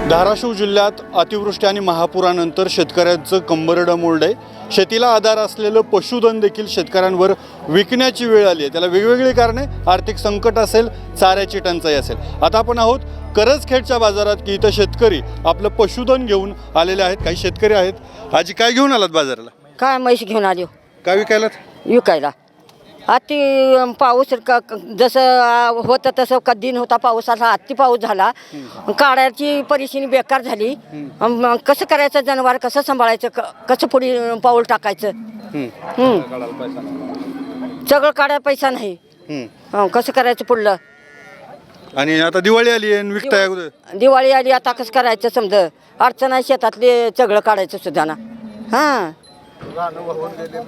धाराशिव जिल्ह्यात अतिवृष्टी आणि महापुरानंतर शेतकऱ्यांचं कंबरडं मोडलंय। शेतीला आधार असलेलं पशुधन देखील शेतकऱ्यांवर विकण्याची वेळ आली आहे। त्याला वेगवेगळी कारणे, आर्थिक संकट असेल, चाऱ्याची टंचाई असेल। आता आपण आहोत करजखेडच्या बाजारात की इथं शेतकरी आपलं पशुधन घेऊन आलेले आहेत। काही शेतकरी आहेत। आजी काय घेऊन आलात बाजाराला? काय म्हैस घेऊन आलो काय विकायलात? विकायला. अति पाऊस जसं होतं तसं दिन होता पावसाचा, अति पाऊस झाला, काढायची परिस्थिती बेकार झाली. कसं करायचं, जनावर कसं सांभाळायचं, कसं पुढे पाऊल टाकायचं. सगळं काढायला पैसा नाही. कसं करायचं पुढलं. आणि आता दिवाळी आली आहे, विकताय अगोदर? दिवाळी आली, आता कसं करायचं समजा. अडचण आहे शेतातले सगळं काढायचं सुद्धा ना. हां,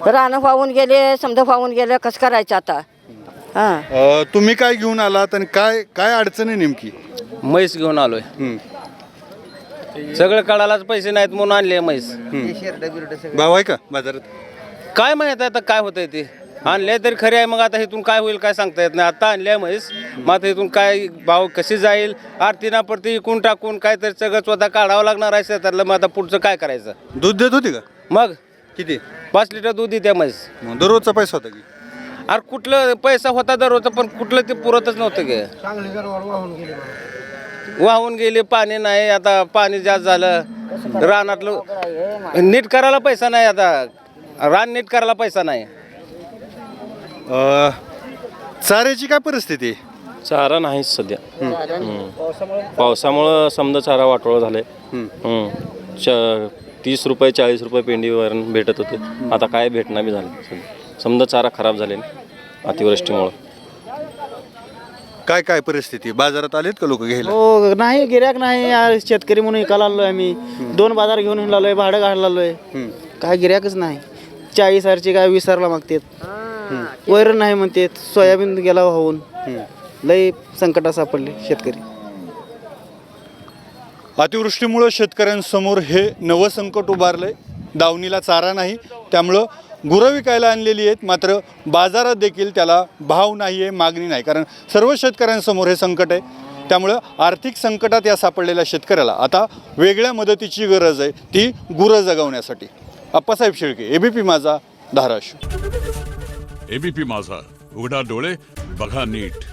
रानं वाहून गेले, समजा वाहून गेले, कसं करायचं आता. हां, तुम्ही काय घेऊन आलात आणि काय काय अडचण आहे नेमकी? म्हैस घेऊन आलोय. सगळं काढायलाच पैसे नाहीत म्हणून आणले म्हैस. भाव आहे का बाजारात? काय माहित आता काय होतंय ते. आणले तरी खरे आहे, मग आता इथून काय होईल काय सांगता येत नाही. आता आणले म्हैस, मग आता इथून काय भाव कशी जाईल, आरती ना पडती इकून टाकून काय तरी सगळं स्वतः काढावं लागणार आहे शेतातलं. मग आता पुढचं काय करायचं. दूध देत होती का? मग किती? 5 लिटर दूध देते म्हैस. मग दररोजचा पैसा होता की? अरे कुठलं पैसा होता दररोजचा, पण कुठलं ते पुरतच नव्हतं गे. वाहून गेले, पाणी नाही. आता पाणी जास्त झालं, रानातलं नीट करायला पैसा नाही. आता रान नीट करायला पैसा नाही. चाऱ्याची काय परिस्थिती आहे? चारा नाहीच सध्या. पावसामुळं समजा चारा वाटोळं झालंय. 30 रुपये 40 रुपये पेंडीवर भेटत होते, आता काय भेटणार बी झालं. समजा चारा खराब झाले अतिवृष्टीमुळं. काय काय परिस्थिती? बाजारात आलेत का लोक घ्यायला? हो, नाही गिऱ्हाईक नाही. शेतकरी म्हणून विकायला आलोय आम्ही. 2 बाजार घेऊन आलोय, भाडं काढायला आलोय. काय गिऱ्हाईकच नाही. 40,000ची काय 20,000ला मागतात. वैरण नाही म्हणतात. सोयाबीन गेला वाहून. लय संकटात सापडले शेतकरी. अतिवृष्टीमुळं शेतकऱ्यांसमोर हे नवं संकट उभारलंय. दावणीला चारा नाही, त्यामुळं गुरं विकायला आणलेली आहेत, मात्र बाजारात देखील त्याला भाव नाही आहे, मागणी नाही. कारण सर्व शेतकऱ्यांसमोर हे संकट आहे. त्यामुळं आर्थिक संकटात या सापडलेल्या शेतकऱ्याला आता वेगळ्या मदतीची गरज आहे, ती गुरं जगवण्यासाठी. अप्पासाहेब शेळके, ABP माझा, धाराशिव. ABP माझा, उघडा डोळे बघा नीट.